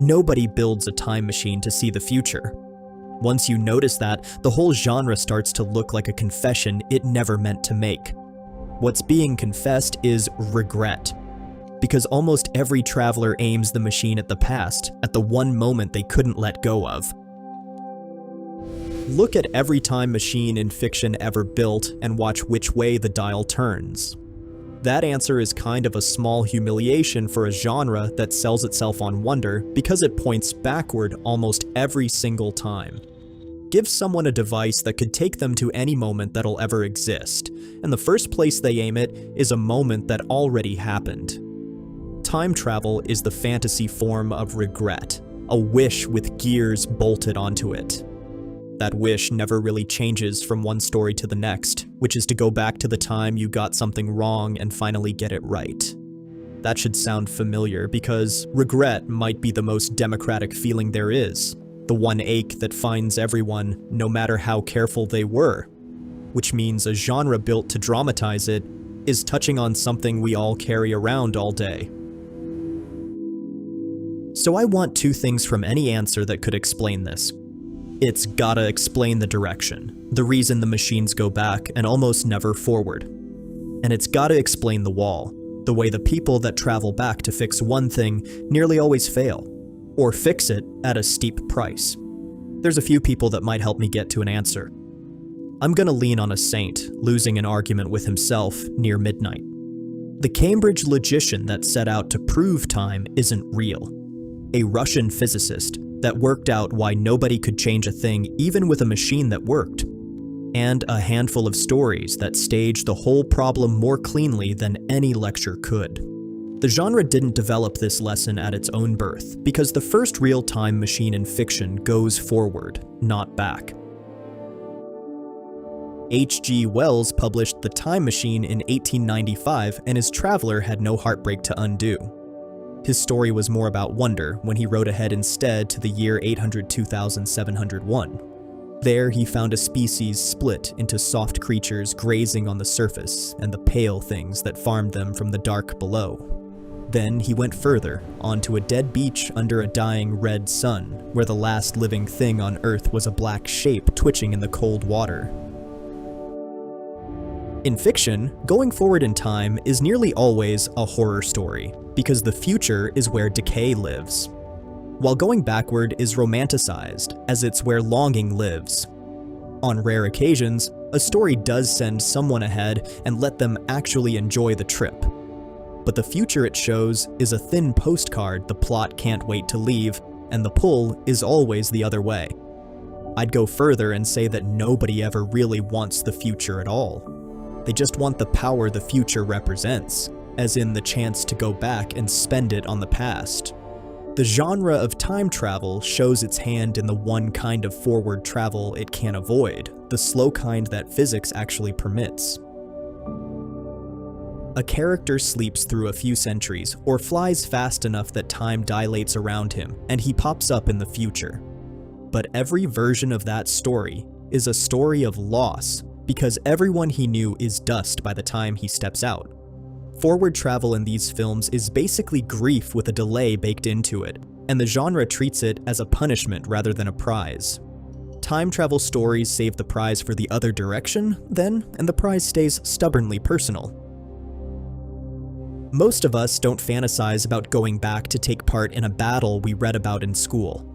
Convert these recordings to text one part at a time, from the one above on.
Nobody builds a time machine to see the future. Once you notice that, the whole genre starts to look like a confession it never meant to make. What's being confessed is regret. Because almost every traveler aims the machine at the past, at the one moment they couldn't let go of. Look at every time machine in fiction ever built and watch which way the dial turns. That answer is kind of a small humiliation for a genre that sells itself on wonder because it points backward almost every single time. Give someone a device that could take them to any moment that'll ever exist, and the first place they aim it is a moment that already happened. Time travel is the fantasy form of regret, a wish with gears bolted onto it. That wish never really changes from one story to the next, which is to go back to the time you got something wrong and finally get it right. That should sound familiar because regret might be the most democratic feeling there is, the one ache that finds everyone, no matter how careful they were, which means a genre built to dramatize it is touching on something we all carry around all day. So I want two things from any answer that could explain this. It's gotta explain the direction, the reason the machines go back and almost never forward. And it's gotta explain the wall, the way the people that travel back to fix one thing nearly always fail, or fix it at a steep price. There's a few people that might help me get to an answer. I'm gonna lean on a saint, losing an argument with himself near midnight. The Cambridge logician that set out to prove time isn't real. A Russian physicist that worked out why nobody could change a thing even with a machine that worked. And a handful of stories that stage the whole problem more cleanly than any lecture could. The genre didn't develop this lesson at its own birth, because the first real time machine in fiction goes forward, not back. H.G. Wells published The Time Machine in 1895, and his traveler had no heartbreak to undo. His story was more about wonder when he rode ahead instead to the year 802,701. There he found a species split into soft creatures grazing on the surface and the pale things that farmed them from the dark below. Then he went further, onto a dead beach under a dying red sun, where the last living thing on Earth was a black shape twitching in the cold water. In fiction, going forward in time is nearly always a horror story, because the future is where decay lives, while going backward is romanticized, as it's where longing lives. On rare occasions, a story does send someone ahead and let them actually enjoy the trip. But the future it shows is a thin postcard the plot can't wait to leave, and the pull is always the other way. I'd go further and say that nobody ever really wants the future at all. They just want the power the future represents, as in the chance to go back and spend it on the past. The genre of time travel shows its hand in the one kind of forward travel it can't avoid, the slow kind that physics actually permits. A character sleeps through a few centuries, or flies fast enough that time dilates around him, and he pops up in the future. But every version of that story is a story of loss, because everyone he knew is dust by the time he steps out. Forward travel in these films is basically grief with a delay baked into it, and the genre treats it as a punishment rather than a prize. Time travel stories save the prize for the other direction, then, and the prize stays stubbornly personal. Most of us don't fantasize about going back to take part in a battle we read about in school.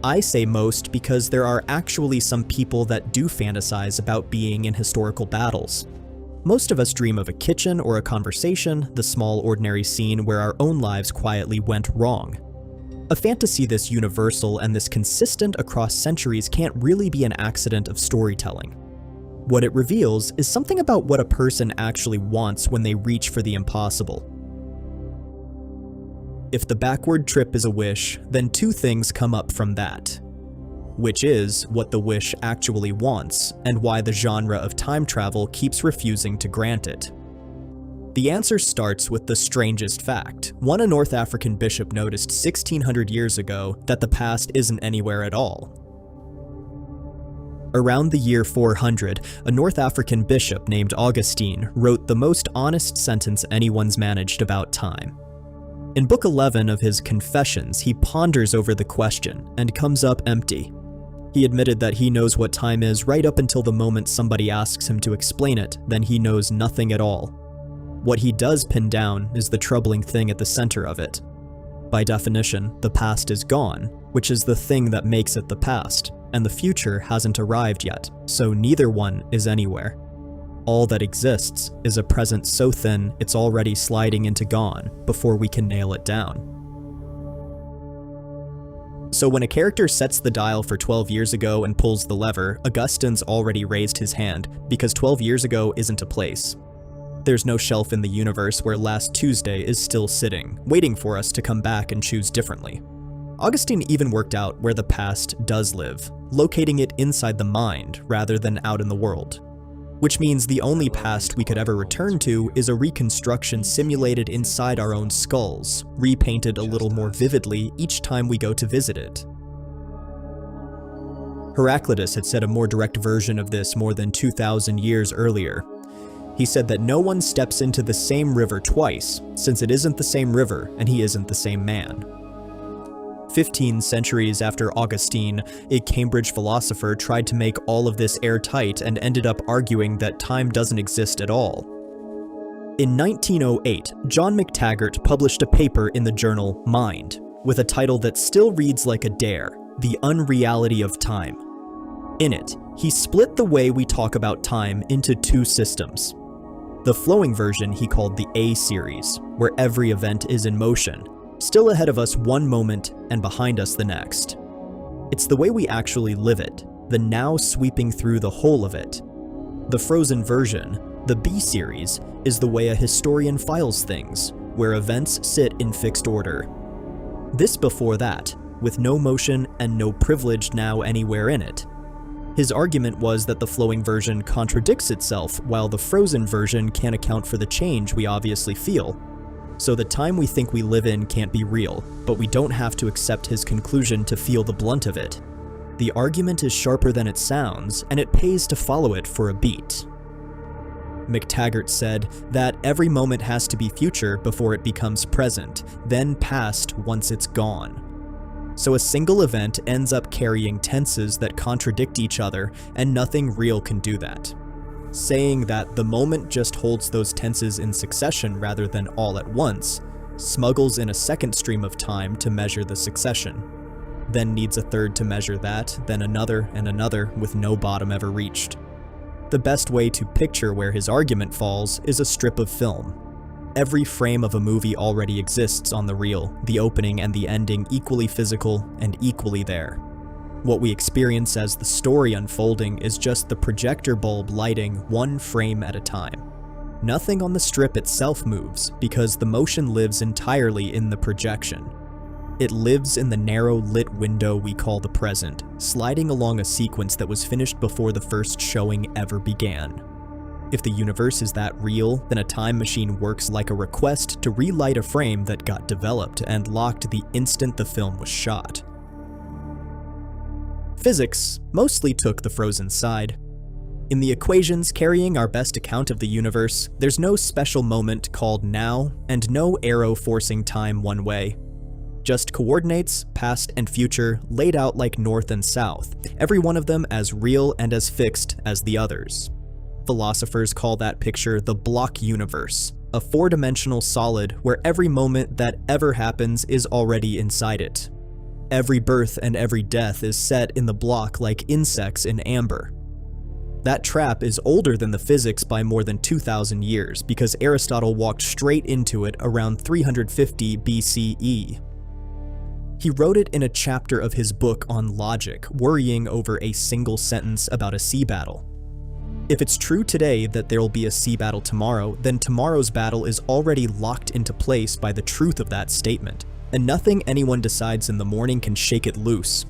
I say most because there are actually some people that do fantasize about being in historical battles. Most of us dream of a kitchen or a conversation, the small ordinary scene where our own lives quietly went wrong. A fantasy this universal and this consistent across centuries can't really be an accident of storytelling. What it reveals is something about what a person actually wants when they reach for the impossible. If the backward trip is a wish, then two things come up from that. Which is what the wish actually wants, and why the genre of time travel keeps refusing to grant it. The answer starts with the strangest fact. One a North African bishop noticed 1600 years ago that the past isn't anywhere at all. Around the year 400, a North African bishop named Augustine wrote the most honest sentence anyone's managed about time. In Book 11 of his Confessions, he ponders over the question and comes up empty. He admitted that he knows what time is right up until the moment somebody asks him to explain it, then he knows nothing at all. What he does pin down is the troubling thing at the center of it. By definition, the past is gone, which is the thing that makes it the past, and the future hasn't arrived yet, so neither one is anywhere. All that exists is a present so thin it's already sliding into gone before we can nail it down. So when a character sets the dial for 12 years ago and pulls the lever, Augustine's already raised his hand, because 12 years ago isn't a place. There's no shelf in the universe where last Tuesday is still sitting, waiting for us to come back and choose differently. Augustine even worked out where the past does live, locating it inside the mind rather than out in the world. Which means the only past we could ever return to is a reconstruction simulated inside our own skulls, repainted a little more vividly each time we go to visit it. Heraclitus had said a more direct version of this more than 2,000 years earlier. He said that no one steps into the same river twice, since it isn't the same river and he isn't the same man. 15 centuries after Augustine, a Cambridge philosopher tried to make all of this airtight and ended up arguing that time doesn't exist at all. In 1908, John McTaggart published a paper in the journal Mind, with a title that still reads like a dare, The Unreality of Time. In it, he split the way we talk about time into two systems. The flowing version he called the A series, where every event is in motion, still ahead of us one moment and behind us the next. It's the way we actually live it, the now sweeping through the whole of it. The frozen version, the B series, is the way a historian files things, where events sit in fixed order. This before that, with no motion and no privilege now anywhere in it. His argument was that the flowing version contradicts itself, while the frozen version can't account for the change we obviously feel. So the time we think we live in can't be real, but we don't have to accept his conclusion to feel the blunt of it. The argument is sharper than it sounds, and it pays to follow it for a beat. McTaggart said that every moment has to be future before it becomes present, then past once it's gone. So a single event ends up carrying tenses that contradict each other, and nothing real can do that. Saying that the moment just holds those tenses in succession rather than all at once, smuggles in a second stream of time to measure the succession, then needs a third to measure that, then another and another with no bottom ever reached. The best way to picture where his argument falls is a strip of film. Every frame of a movie already exists on the reel, the opening and the ending equally physical and equally there. What we experience as the story unfolding is just the projector bulb lighting one frame at a time. Nothing on the strip itself moves, because the motion lives entirely in the projection. It lives in the narrow lit window we call the present, sliding along a sequence that was finished before the first showing ever began. If the universe is that real, then a time machine works like a request to relight a frame that got developed and locked the instant the film was shot. Physics mostly took the frozen side. In the equations carrying our best account of the universe, there's no special moment called now, and no arrow forcing time one way. Just coordinates, past and future, laid out like north and south, every one of them as real and as fixed as the others. Philosophers call that picture the block universe, a four-dimensional solid where every moment that ever happens is already inside it. Every birth and every death is set in the block like insects in amber. That trap is older than the physics by more than 2,000 years because Aristotle walked straight into it around 350 BCE. He wrote it in a chapter of his book on logic, worrying over a single sentence about a sea battle. If it's true today that there will be a sea battle tomorrow, then tomorrow's battle is already locked into place by the truth of that statement, and nothing anyone decides in the morning can shake it loose.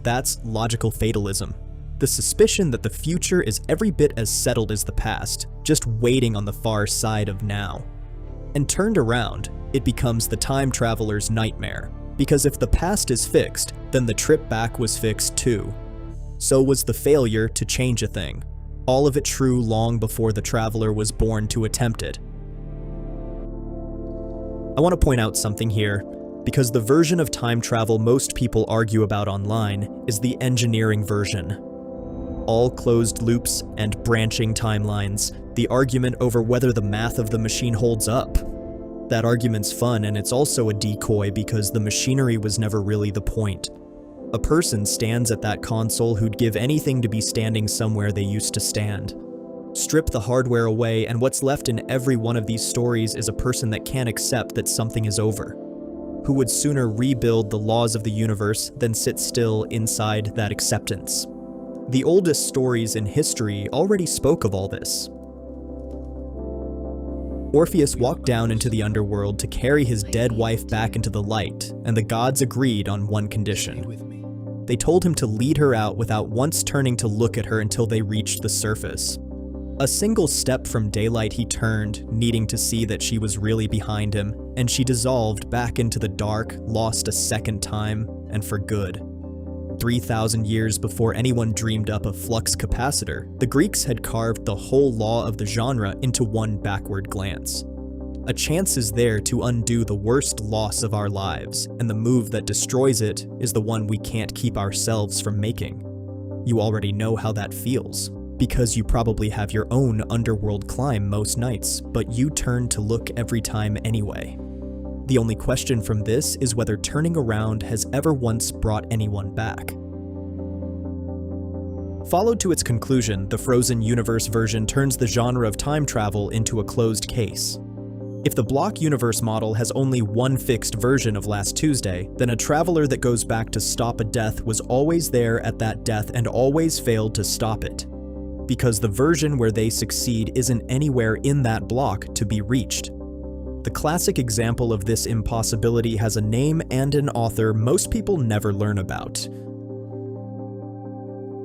That's logical fatalism. The suspicion that the future is every bit as settled as the past, just waiting on the far side of now. And turned around, it becomes the time traveler's nightmare, because if the past is fixed, then the trip back was fixed too. So was the failure to change a thing, all of it true long before the traveler was born to attempt it. I want to point out something here, because the version of time travel most people argue about online is the engineering version. All closed loops and branching timelines, the argument over whether the math of the machine holds up. That argument's fun, and it's also a decoy because the machinery was never really the point. A person stands at that console who'd give anything to be standing somewhere they used to stand. Strip the hardware away, and what's left in every one of these stories is a person that can't accept that something is over, who would sooner rebuild the laws of the universe than sit still inside that acceptance. The oldest stories in history already spoke of all this. Orpheus walked down into the underworld to carry his dead wife back into the light, and the gods agreed on one condition. They told him to lead her out without once turning to look at her until they reached the surface. A single step from daylight he turned, needing to see that she was really behind him, and she dissolved back into the dark, lost a second time, and for good. 3,000 years before anyone dreamed up a flux capacitor, the Greeks had carved the whole law of the genre into one backward glance. A chance is there to undo the worst loss of our lives, and the move that destroys it is the one we can't keep ourselves from making. You already know how that feels, because you probably have your own underworld climb most nights, but you turn to look every time anyway. The only question from this is whether turning around has ever once brought anyone back. Followed to its conclusion, the Frozen Universe version turns the genre of time travel into a closed case. If the block universe model has only one fixed version of Last Tuesday, then a traveler that goes back to stop a death was always there at that death and always failed to stop it, because the version where they succeed isn't anywhere in that block to be reached. The classic example of this impossibility has a name and an author most people never learn about.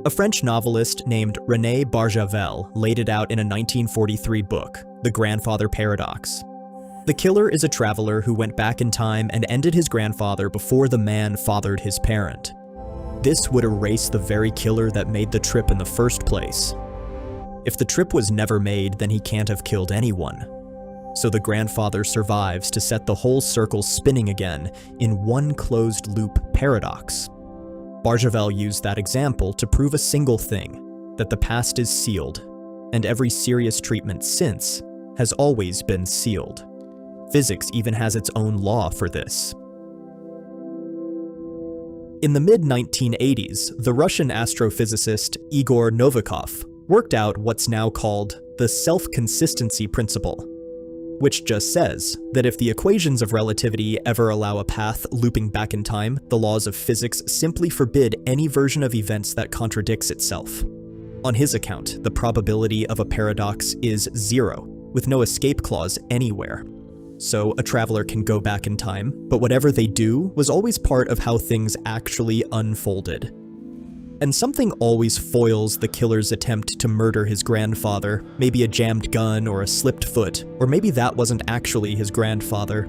A French novelist named René Barjavel laid it out in a 1943 book, The Grandfather Paradox. The killer is a traveler who went back in time and ended his grandfather before the man fathered his parent. This would erase the very killer that made the trip in the first place. If the trip was never made, then he can't have killed anyone. So the grandfather survives to set the whole circle spinning again in one closed loop paradox. Barjavel used that example to prove a single thing, that the past is sealed, and every serious treatment since has always been sealed. Physics even has its own law for this. In the mid-1980s, the Russian astrophysicist Igor Novikov worked out what's now called the self-consistency principle, which just says that if the equations of relativity ever allow a path looping back in time, the laws of physics simply forbid any version of events that contradicts itself. On his account, the probability of a paradox is 0, with no escape clause anywhere. So a traveler can go back in time, but whatever they do was always part of how things actually unfolded. And something always foils the killer's attempt to murder his grandfather, maybe a jammed gun or a slipped foot, or maybe that wasn't actually his grandfather.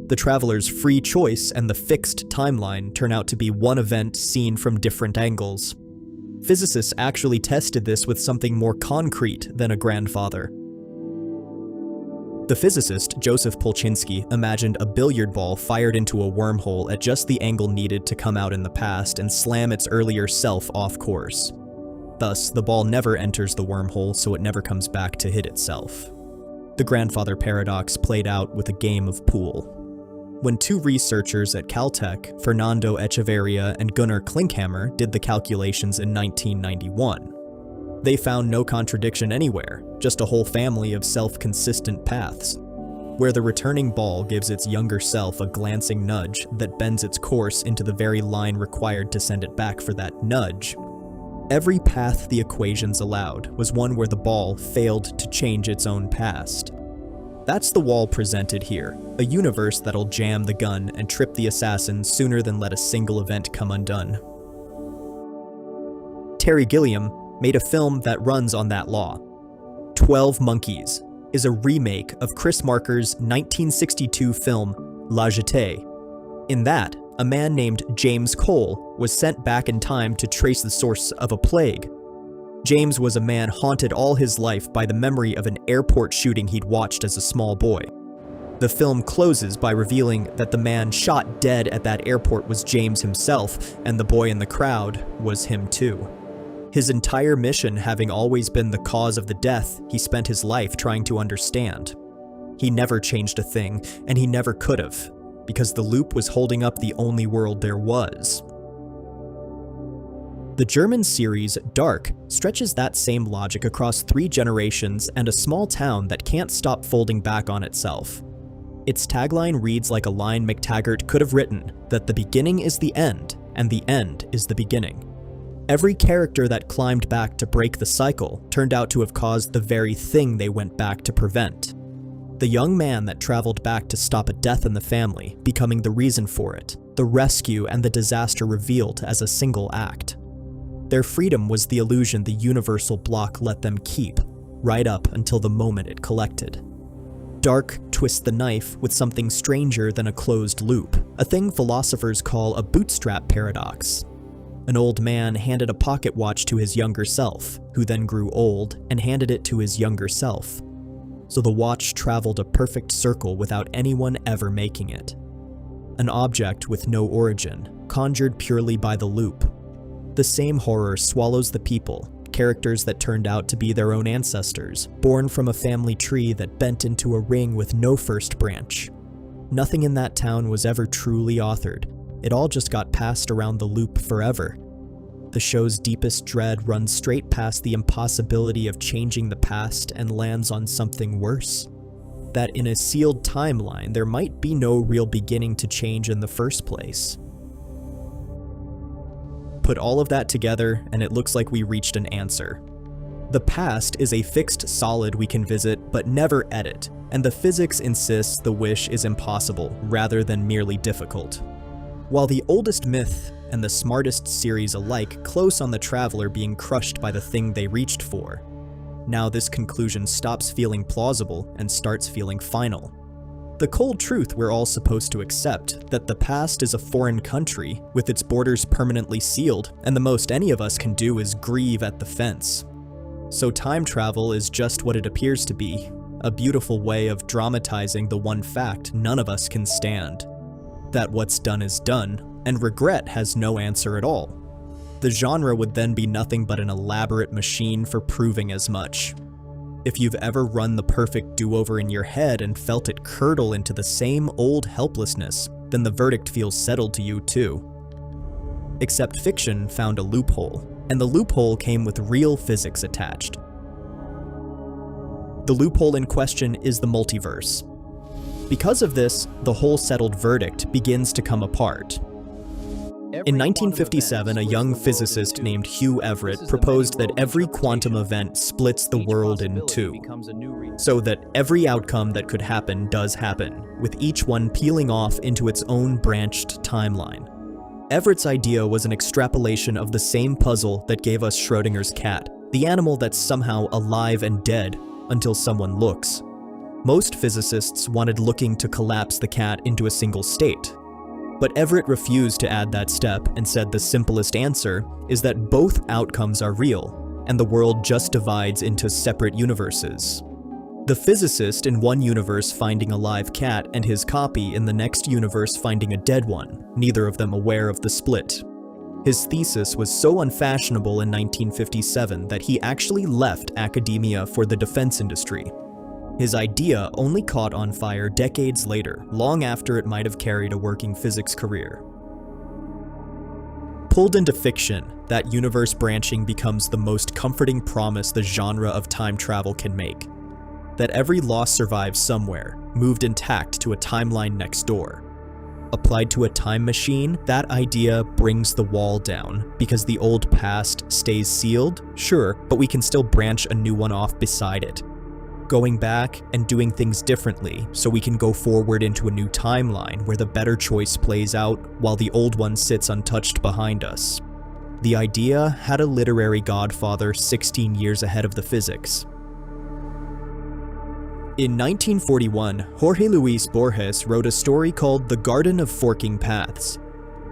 The traveler's free choice and the fixed timeline turn out to be one event seen from different angles. Physicists actually tested this with something more concrete than a grandfather. The physicist Joseph Polchinski imagined a billiard ball fired into a wormhole at just the angle needed to come out in the past and slam its earlier self off course. Thus, the ball never enters the wormhole, so it never comes back to hit itself. The grandfather paradox played out with a game of pool. When two researchers at Caltech, Fernando Echeverria and Gunnar Klinkhammer, did the calculations in 1991, they found no contradiction anywhere, just a whole family of self-consistent paths, where the returning ball gives its younger self a glancing nudge that bends its course into the very line required to send it back for that nudge. Every path the equations allowed was one where the ball failed to change its own past. That's the wall presented here, a universe that'll jam the gun and trip the assassin sooner than let a single event come undone. Terry Gilliam made a film that runs on that law. 12 Monkeys is a remake of Chris Marker's 1962 film La Jetée. In that, a man named James Cole was sent back in time to trace the source of a plague. James was a man haunted all his life by the memory of an airport shooting he'd watched as a small boy. The film closes by revealing that the man shot dead at that airport was James himself, and the boy in the crowd was him too. His entire mission having always been the cause of the death he spent his life trying to understand. He never changed a thing, and he never could have, because the loop was holding up the only world there was. The German series Dark stretches that same logic across 3 generations and a small town that can't stop folding back on itself. Its tagline reads like a line McTaggart could have written, that the beginning is the end, and the end is the beginning. Every character that climbed back to break the cycle turned out to have caused the very thing they went back to prevent. The young man that traveled back to stop a death in the family, becoming the reason for it, the rescue and the disaster revealed as a single act. Their freedom was the illusion the universal block let them keep, right up until the moment it collected. Dark twists the knife with something stranger than a closed loop, a thing philosophers call a bootstrap paradox. An old man handed a pocket watch to his younger self, who then grew old and handed it to his younger self. So the watch traveled a perfect circle without anyone ever making it. An object with no origin, conjured purely by the loop. The same horror swallows the people, characters that turned out to be their own ancestors, born from a family tree that bent into a ring with no first branch. Nothing in that town was ever truly authored. It all just got passed around the loop forever. The show's deepest dread runs straight past the impossibility of changing the past and lands on something worse. That in a sealed timeline, there might be no real beginning to change in the first place. Put all of that together, and it looks like we reached an answer. The past is a fixed solid we can visit but never edit, and the physics insists the wish is impossible rather than merely difficult. While the oldest myth and the smartest series alike close on the traveler being crushed by the thing they reached for, now this conclusion stops feeling plausible and starts feeling final. The cold truth we're all supposed to accept, that the past is a foreign country with its borders permanently sealed, and the most any of us can do is grieve at the fence. So time travel is just what it appears to be, a beautiful way of dramatizing the one fact none of us can stand. That what's done is done, and regret has no answer at all. The genre would then be nothing but an elaborate machine for proving as much. If you've ever run the perfect do-over in your head and felt it curdle into the same old helplessness, then the verdict feels settled to you too. Except fiction found a loophole, and the loophole came with real physics attached. The loophole in question is the multiverse. Because of this, the whole settled verdict begins to come apart. In 1957, a young physicist named Hugh Everett proposed that every quantum event splits the world in two, so that every outcome that could happen does happen, with each one peeling off into its own branched timeline. Everett's idea was an extrapolation of the same puzzle that gave us Schrödinger's cat, the animal that's somehow alive and dead until someone looks. Most physicists wanted looking to collapse the cat into a single state. But Everett refused to add that step and said the simplest answer is that both outcomes are real, and the world just divides into separate universes. The physicist in one universe finding a live cat and his copy in the next universe finding a dead one, neither of them aware of the split. His thesis was so unfashionable in 1957 that he actually left academia for the defense industry. His idea only caught on fire decades later, long after it might have carried a working physics career. Pulled into fiction, that universe branching becomes the most comforting promise the genre of time travel can make. That every loss survives somewhere, moved intact to a timeline next door. Applied to a time machine, that idea brings the wall down, because the old past stays sealed, sure, but we can still branch a new one off beside it. Going back and doing things differently so we can go forward into a new timeline where the better choice plays out while the old one sits untouched behind us. The idea had a literary godfather 16 years ahead of the physics. In 1941, Jorge Luis Borges wrote a story called The Garden of Forking Paths.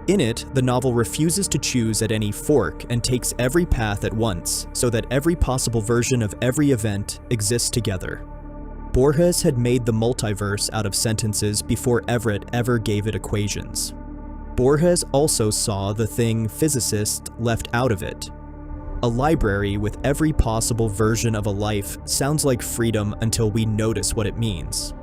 In it, the novel refuses to choose at any fork and takes every path at once, so that every possible version of every event exists together. Borges had made the multiverse out of sentences before Everett ever gave it equations. Borges also saw the thing physicists left out of it. A library with every possible version of a life sounds like freedom until we notice what it means.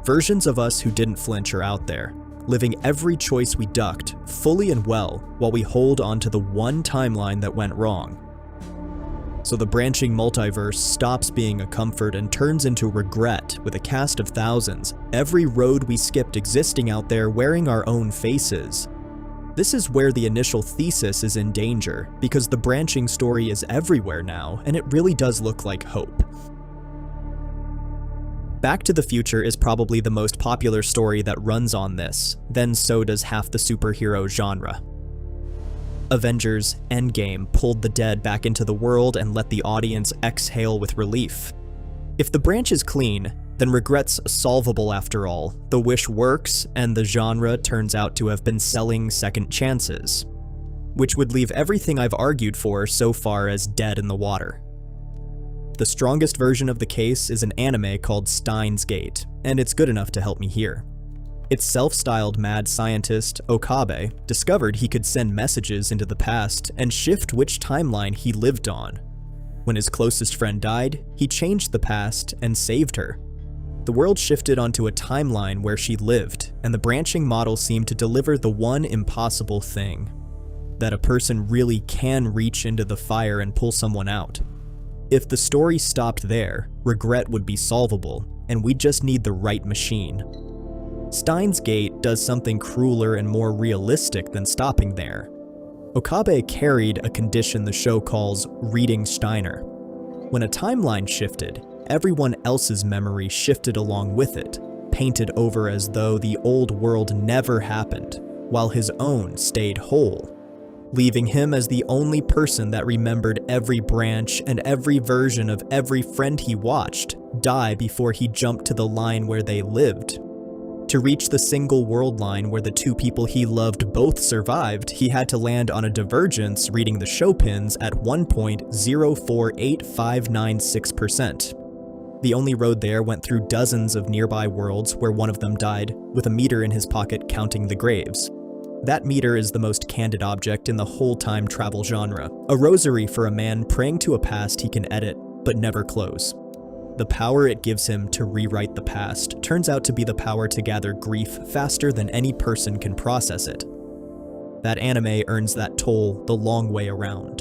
Versions of us who didn't flinch are out there, living every choice we ducked, fully and well, while we hold on to the one timeline that went wrong. So the branching multiverse stops being a comfort and turns into regret with a cast of thousands, every road we skipped existing out there wearing our own faces. This is where the initial thesis is in danger, because the branching story is everywhere now, and it really does look like hope. Back to the Future is probably the most popular story that runs on this, then so does half the superhero genre. Avengers Endgame pulled the dead back into the world and let the audience exhale with relief. If the branch is clean, then regret's solvable after all, the wish works, and the genre turns out to have been selling second chances, which would leave everything I've argued for so far as dead in the water. The strongest version of the case is an anime called Steins, and it's good enough to help me here. Its self-styled mad scientist, Okabe, discovered he could send messages into the past and shift which timeline he lived on. When his closest friend died, he changed the past and saved her. The world shifted onto a timeline where she lived, and the branching model seemed to deliver the one impossible thing: that a person really can reach into the fire and pull someone out. If the story stopped there, regret would be solvable, and we just need the right machine. Steins Gate does something crueler and more realistic than stopping there. Okabe carried a condition the show calls reading Steiner. When a timeline shifted, everyone else's memory shifted along with it, painted over as though the old world never happened, while his own stayed whole, leaving him as the only person that remembered every branch and every version of every friend he watched die before he jumped to the line where they lived. To reach the single world line where the two people he loved both survived, he had to land on a divergence reading the show pins at 1.048596%. The only road there went through dozens of nearby worlds where one of them died, with a meter in his pocket counting the graves. That meter is the most candid object in the whole time travel genre, a rosary for a man praying to a past he can edit, but never close. The power it gives him to rewrite the past turns out to be the power to gather grief faster than any person can process it. That anime earns that toll the long way around.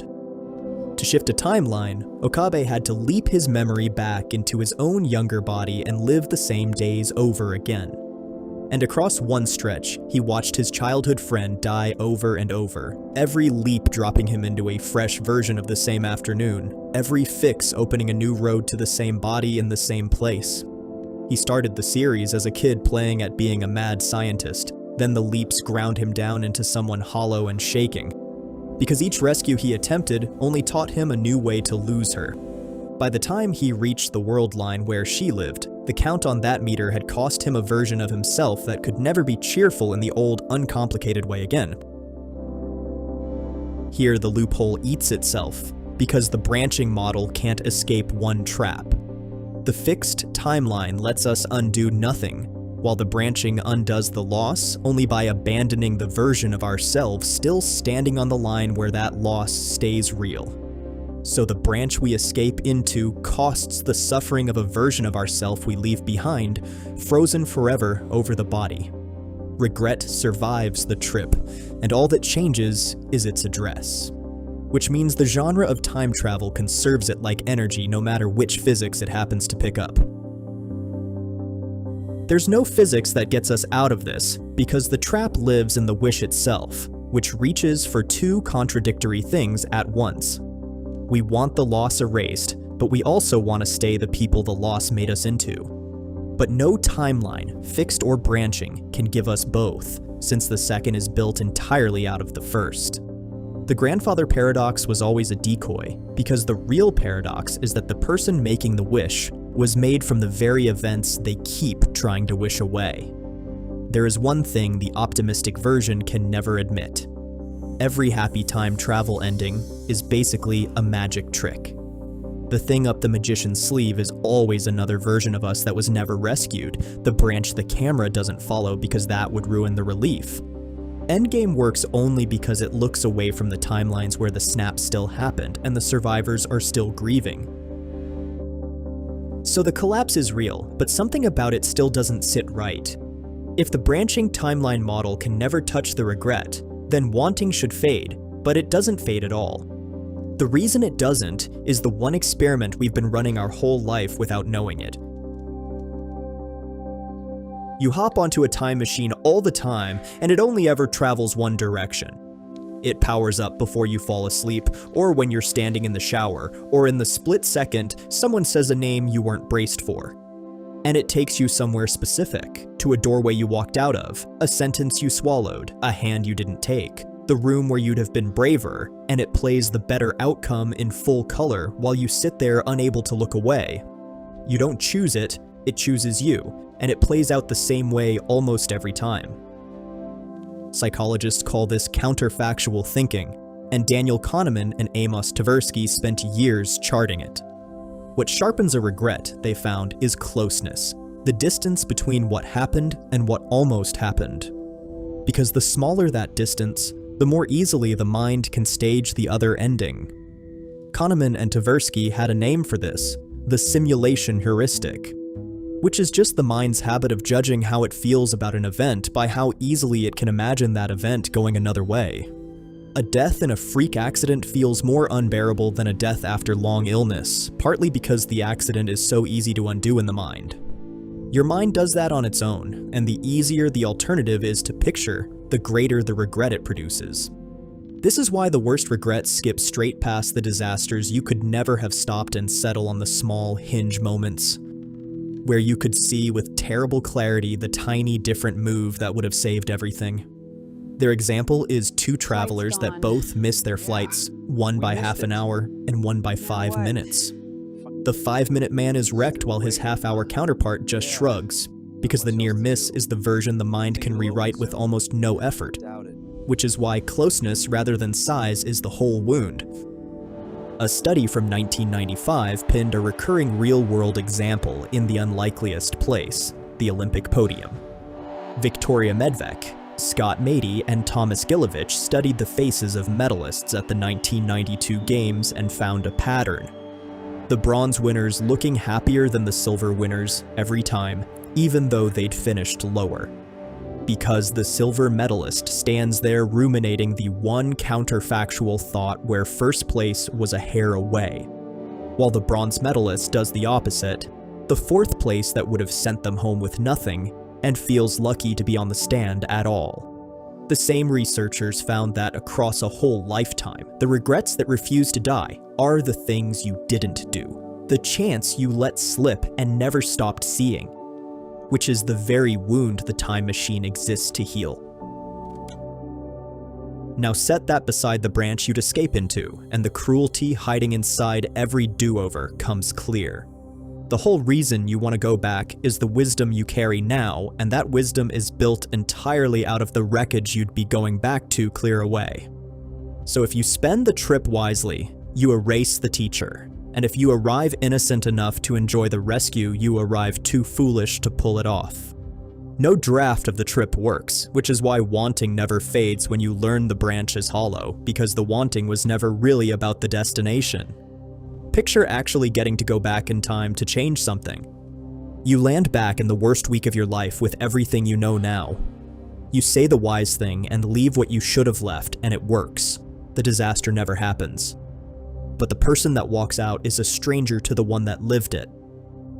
To shift a timeline, Okabe had to leap his memory back into his own younger body and live the same days over again. And across one stretch, he watched his childhood friend die over and over, every leap dropping him into a fresh version of the same afternoon, every fix opening a new road to the same body in the same place. He started the series as a kid playing at being a mad scientist, then the leaps ground him down into someone hollow and shaking, because each rescue he attempted only taught him a new way to lose her. By the time he reached the world line where she lived, the count on that meter had cost him a version of himself that could never be cheerful in the old, uncomplicated way again. Here the loophole eats itself, because the branching model can't escape one trap. The fixed timeline lets us undo nothing, while the branching undoes the loss only by abandoning the version of ourselves still standing on the line where that loss stays real. So the branch we escape into costs the suffering of a version of ourself we leave behind, frozen forever over the body. Regret survives the trip, and all that changes is its address. Which means the genre of time travel conserves it like energy no matter which physics it happens to pick up. There's no physics that gets us out of this, because the trap lives in the wish itself, which reaches for two contradictory things at once. We want the loss erased, but we also want to stay the people the loss made us into. But no timeline, fixed or branching, can give us both, since the second is built entirely out of the first. The grandfather paradox was always a decoy, because the real paradox is that the person making the wish was made from the very events they keep trying to wish away. There is one thing the optimistic version can never admit. Every happy time travel ending is basically a magic trick. The thing up the magician's sleeve is always another version of us that was never rescued, the branch the camera doesn't follow because that would ruin the relief. Endgame works only because it looks away from the timelines where the snap still happened and the survivors are still grieving. So the collapse is real, but something about it still doesn't sit right. If the branching timeline model can never touch the regret, then wanting should fade, but it doesn't fade at all. The reason it doesn't is the one experiment we've been running our whole life without knowing it. You hop onto a time machine all the time, and it only ever travels one direction. It powers up before you fall asleep, or when you're standing in the shower, or in the split second someone says a name you weren't braced for. And it takes you somewhere specific, to a doorway you walked out of, a sentence you swallowed, a hand you didn't take, the room where you'd have been braver, and it plays the better outcome in full color while you sit there unable to look away. You don't choose it, it chooses you, and it plays out the same way almost every time. Psychologists call this counterfactual thinking, and Daniel Kahneman and Amos Tversky spent years charting it. What sharpens a regret, they found, is closeness, the distance between what happened and what almost happened. Because the smaller that distance, the more easily the mind can stage the other ending. Kahneman and Tversky had a name for this, the simulation heuristic, which is just the mind's habit of judging how it feels about an event by how easily it can imagine that event going another way. A death in a freak accident feels more unbearable than a death after long illness, partly because the accident is so easy to undo in the mind. Your mind does that on its own, and the easier the alternative is to picture, the greater the regret it produces. This is why the worst regrets skip straight past the disasters you could never have stopped and settle on the small hinge moments, where you could see with terrible clarity the tiny different move that would have saved everything. Their example is two travelers that both miss their flights, one by half an hour and one by 5 minutes. The 5-minute man is wrecked while his half-hour counterpart just shrugs, because the near miss is the version the mind can rewrite with almost no effort, which is why closeness rather than size is the whole wound. A study from 1995 pinned a recurring real-world example in the unlikeliest place, the Olympic podium. Victoria Medvec, Scott Mady, and Thomas Gilovich studied the faces of medalists at the 1992 Games and found a pattern. The bronze winners looking happier than the silver winners every time, even though they'd finished lower. Because the silver medalist stands there ruminating the one counterfactual thought where first place was a hair away, while the bronze medalist does the opposite, the fourth place that would have sent them home with nothing, and feels lucky to be on the stand at all. The same researchers found that across a whole lifetime, the regrets that refuse to die are the things you didn't do, the chance you let slip and never stopped seeing, which is the very wound the time machine exists to heal. Now set that beside the branch you'd escape into, and the cruelty hiding inside every do-over comes clear. The whole reason you want to go back is the wisdom you carry now, and that wisdom is built entirely out of the wreckage you'd be going back to clear away. So if you spend the trip wisely, you erase the teacher, and if you arrive innocent enough to enjoy the rescue, you arrive too foolish to pull it off. No draft of the trip works, which is why wanting never fades when you learn the branch is hollow, because the wanting was never really about the destination. Picture actually getting to go back in time to change something. You land back in the worst week of your life with everything you know now. You say the wise thing and leave what you should have left, and it works. The disaster never happens. But the person that walks out is a stranger to the one that lived it.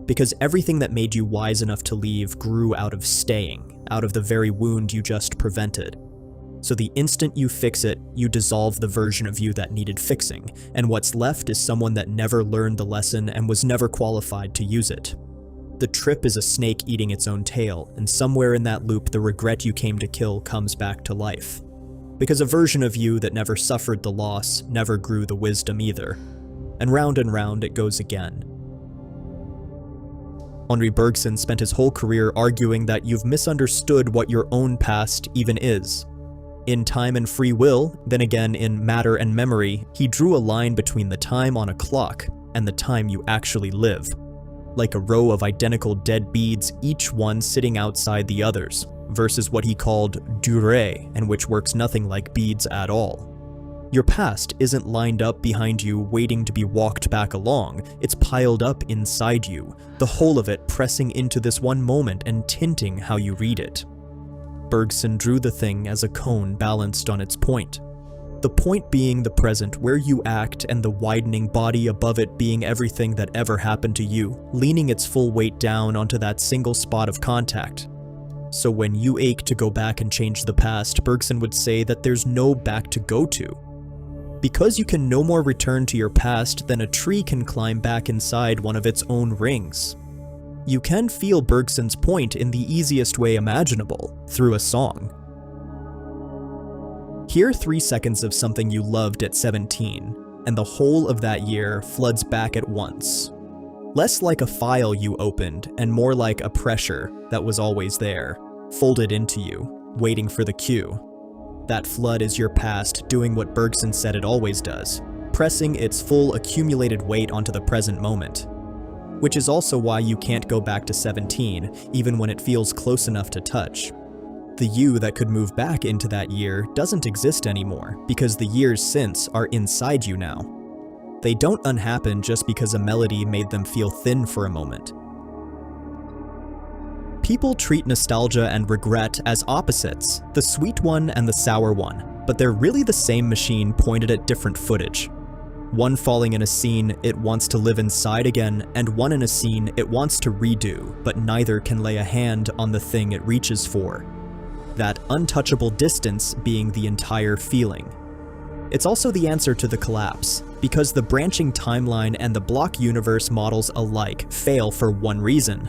Because everything that made you wise enough to leave grew out of staying, out of the very wound you just prevented. So the instant you fix it, you dissolve the version of you that needed fixing, and what's left is someone that never learned the lesson and was never qualified to use it. The trip is a snake eating its own tail, and somewhere in that loop the regret you came to kill comes back to life. Because a version of you that never suffered the loss never grew the wisdom either. And round it goes again. Henri Bergson spent his whole career arguing that you've misunderstood what your own past even is. In Time and Free Will, then again in Matter and Memory, he drew a line between the time on a clock and the time you actually live. Like a row of identical dead beads, each one sitting outside the others, versus what he called durée, and which works nothing like beads at all. Your past isn't lined up behind you waiting to be walked back along, it's piled up inside you, the whole of it pressing into this one moment and tinting how you read it. Bergson drew the thing as a cone balanced on its point. The point being the present where you act, and the widening body above it being everything that ever happened to you, leaning its full weight down onto that single spot of contact. So when you ache to go back and change the past, Bergson would say that there's no back to go to. Because you can no more return to your past than a tree can climb back inside one of its own rings. You can feel Bergson's point in the easiest way imaginable, through a song. Hear 3 seconds of something you loved at 17, and the whole of that year floods back at once. Less like a file you opened, and more like a pressure that was always there, folded into you, waiting for the cue. That flood is your past doing what Bergson said it always does, pressing its full accumulated weight onto the present moment. Which is also why you can't go back to 17, even when it feels close enough to touch. The you that could move back into that year doesn't exist anymore, because the years since are inside you now. They don't unhappen just because a melody made them feel thin for a moment. People treat nostalgia and regret as opposites, the sweet one and the sour one, but they're really the same machine pointed at different footage. One falling in a scene it wants to live inside again, and one in a scene it wants to redo, but neither can lay a hand on the thing it reaches for. That untouchable distance being the entire feeling. It's also the answer to the collapse, because the branching timeline and the block universe models alike fail for one reason.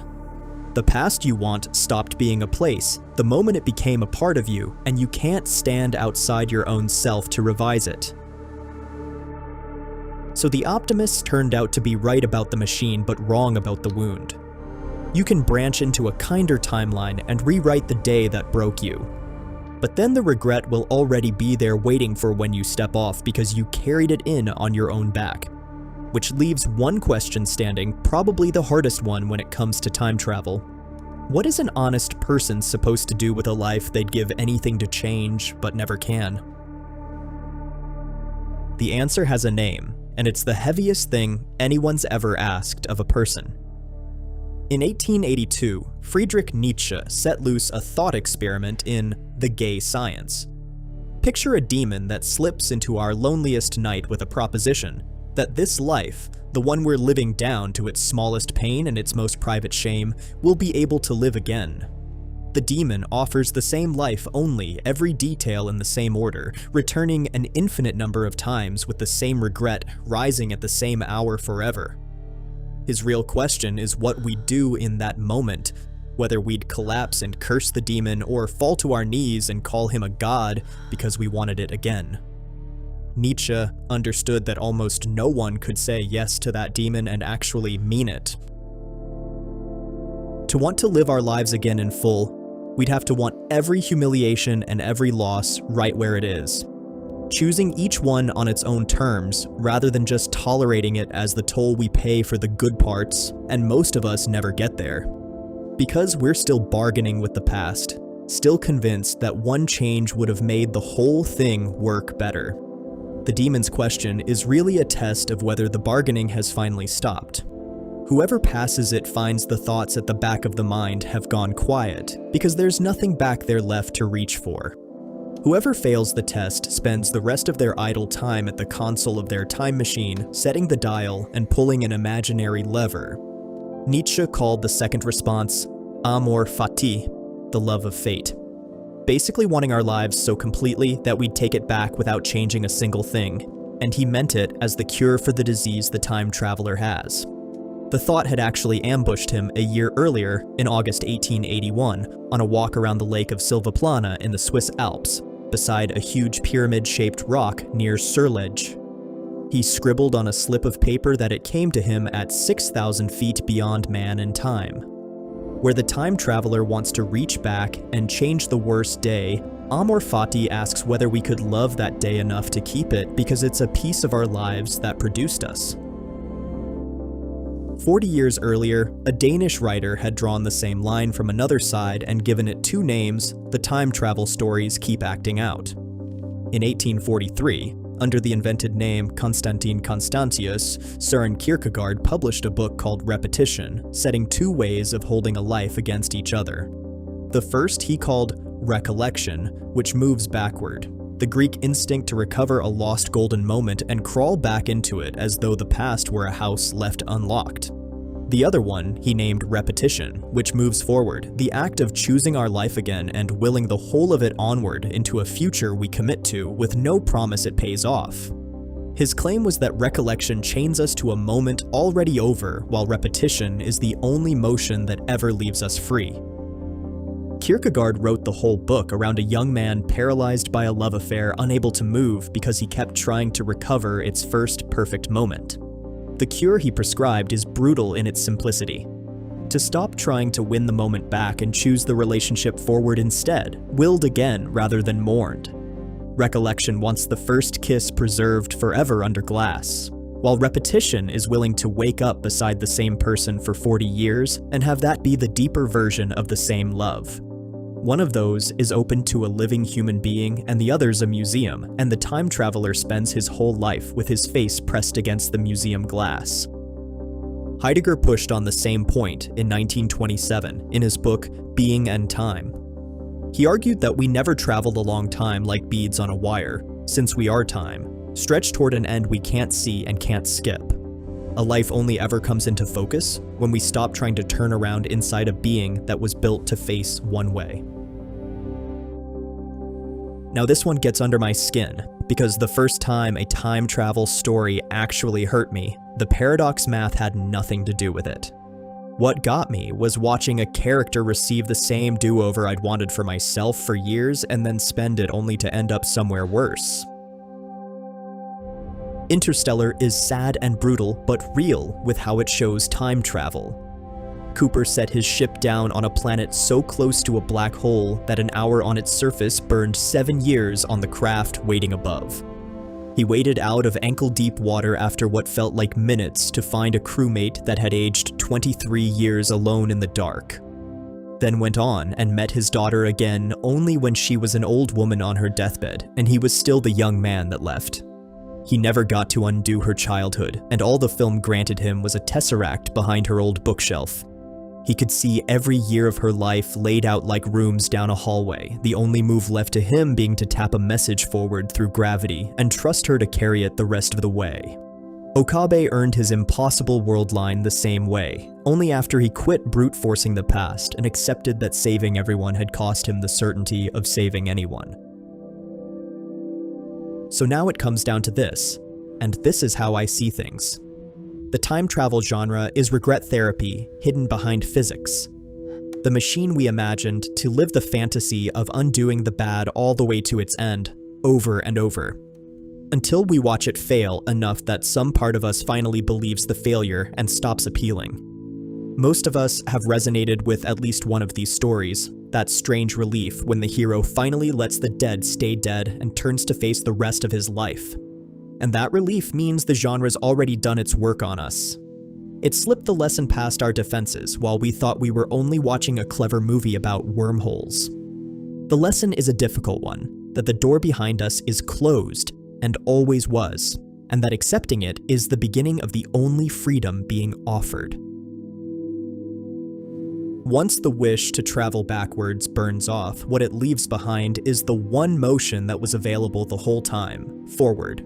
The past you want stopped being a place the moment it became a part of you, and you can't stand outside your own self to revise it. So the optimists turned out to be right about the machine but wrong about the wound. You can branch into a kinder timeline and rewrite the day that broke you. But then the regret will already be there waiting for when you step off because you carried it in on your own back. Which leaves one question standing, probably the hardest one when it comes to time travel. What is an honest person supposed to do with a life they'd give anything to change, but never can? The answer has a name, and it's the heaviest thing anyone's ever asked of a person. In 1882, Friedrich Nietzsche set loose a thought experiment in The Gay Science. Picture a demon that slips into our loneliest night with a proposition that this life, the one we're living down to its smallest pain and its most private shame, will be able to live again. The demon offers the same life only, every detail in the same order, returning an infinite number of times with the same regret, rising at the same hour forever. His real question is what we'd do in that moment, whether we'd collapse and curse the demon or fall to our knees and call him a god because we wanted it again. Nietzsche understood that almost no one could say yes to that demon and actually mean it. To want to live our lives again in full, we'd have to want every humiliation and every loss right where it is, choosing each one on its own terms rather than just tolerating it as the toll we pay for the good parts, and most of us never get there. Because we're still bargaining with the past, still convinced that one change would have made the whole thing work better. The demon's question is really a test of whether the bargaining has finally stopped. Whoever passes it finds the thoughts at the back of the mind have gone quiet, because there's nothing back there left to reach for. Whoever fails the test spends the rest of their idle time at the console of their time machine, setting the dial and pulling an imaginary lever. Nietzsche called the second response Amor Fati, the love of fate. Basically wanting our lives so completely that we'd take it back without changing a single thing, and he meant it as the cure for the disease the time traveler has. The thought had actually ambushed him a year earlier, in August 1881, on a walk around the lake of Silvaplana in the Swiss Alps, beside a huge pyramid-shaped rock near Surlege. He scribbled on a slip of paper that it came to him at 6,000 feet beyond man and time. Where the time traveler wants to reach back and change the worst day, Amor Fati asks whether we could love that day enough to keep it because it's a piece of our lives that produced us. 40 years earlier, a Danish writer had drawn the same line from another side and given it two names. The time travel stories keep acting out. In 1843, under the invented name Constantin Constantius, Søren Kierkegaard published a book called Repetition, setting two ways of holding a life against each other. The first he called Recollection, which moves backward, the Greek instinct to recover a lost golden moment and crawl back into it as though the past were a house left unlocked. The other one he named Repetition, which moves forward, the act of choosing our life again and willing the whole of it onward into a future we commit to with no promise it pays off. His claim was that recollection chains us to a moment already over, while repetition is the only motion that ever leaves us free. Kierkegaard wrote the whole book around a young man paralyzed by a love affair, unable to move because he kept trying to recover its first perfect moment. The cure he prescribed is brutal in its simplicity. To stop trying to win the moment back and choose the relationship forward instead, willed again rather than mourned. Recollection wants the first kiss preserved forever under glass, while repetition is willing to wake up beside the same person for 40 years and have that be the deeper version of the same love. One of those is open to a living human being and the other's a museum, and the time traveler spends his whole life with his face pressed against the museum glass. Heidegger pushed on the same point in 1927 in his book Being and Time. He argued that we never traveled a long time like beads on a wire, since we are time, stretched toward an end we can't see and can't skip. A life only ever comes into focus when we stop trying to turn around inside a being that was built to face one way. Now this one gets under my skin, because the first time a time travel story actually hurt me, the paradox math had nothing to do with it. What got me was watching a character receive the same do-over I'd wanted for myself for years and then spend it only to end up somewhere worse. Interstellar is sad and brutal, but real with how it shows time travel. Cooper set his ship down on a planet so close to a black hole that an hour on its surface burned 7 years on the craft waiting above. He waded out of ankle-deep water after what felt like minutes to find a crewmate that had aged 23 years alone in the dark. Then went on and met his daughter again only when she was an old woman on her deathbed, and he was still the young man that left. He never got to undo her childhood, and all the film granted him was a tesseract behind her old bookshelf. He could see every year of her life laid out like rooms down a hallway, the only move left to him being to tap a message forward through gravity and trust her to carry it the rest of the way. Okabe earned his impossible world line the same way, only after he quit brute forcing the past and accepted that saving everyone had cost him the certainty of saving anyone. So now it comes down to this, and this is how I see things. The time travel genre is regret therapy hidden behind physics. The machine we imagined to live the fantasy of undoing the bad all the way to its end, over and over. Until we watch it fail enough that some part of us finally believes the failure and stops appealing. Most of us have resonated with at least one of these stories, that strange relief when the hero finally lets the dead stay dead and turns to face the rest of his life. And that relief means the genre's already done its work on us. It slipped the lesson past our defenses while we thought we were only watching a clever movie about wormholes. The lesson is a difficult one, that the door behind us is closed and always was, and that accepting it is the beginning of the only freedom being offered. Once the wish to travel backwards burns off, what it leaves behind is the one motion that was available the whole time, forward.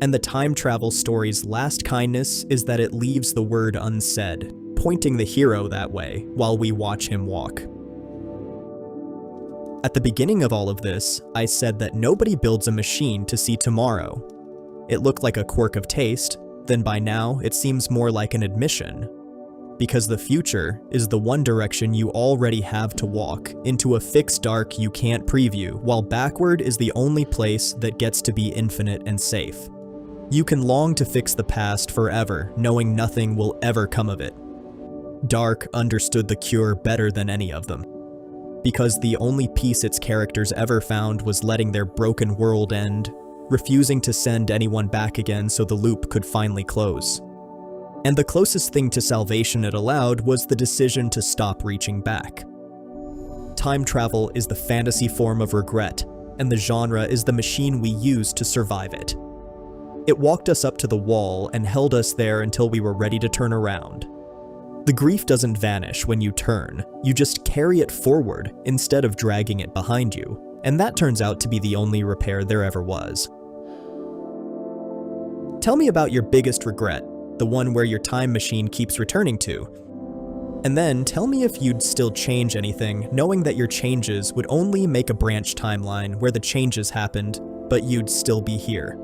And the time travel story's last kindness is that it leaves the word unsaid, pointing the hero that way while we watch him walk. At the beginning of all of this, I said that nobody builds a machine to see tomorrow. It looked like a quirk of taste, then by now it seems more like an admission. Because the future is the one direction you already have to walk, into a fixed dark you can't preview, while backward is the only place that gets to be infinite and safe. You can long to fix the past forever, knowing nothing will ever come of it. Dark understood the cure better than any of them, because the only peace its characters ever found was letting their broken world end, refusing to send anyone back again so the loop could finally close. And the closest thing to salvation it allowed was the decision to stop reaching back. Time travel is the fantasy form of regret, and the genre is the machine we use to survive it. It walked us up to the wall and held us there until we were ready to turn around. The grief doesn't vanish when you turn, you just carry it forward instead of dragging it behind you, and that turns out to be the only repair there ever was. Tell me about your biggest regret, the one where your time machine keeps returning to. And then tell me if you'd still change anything, knowing that your changes would only make a branch timeline where the changes happened, but you'd still be here.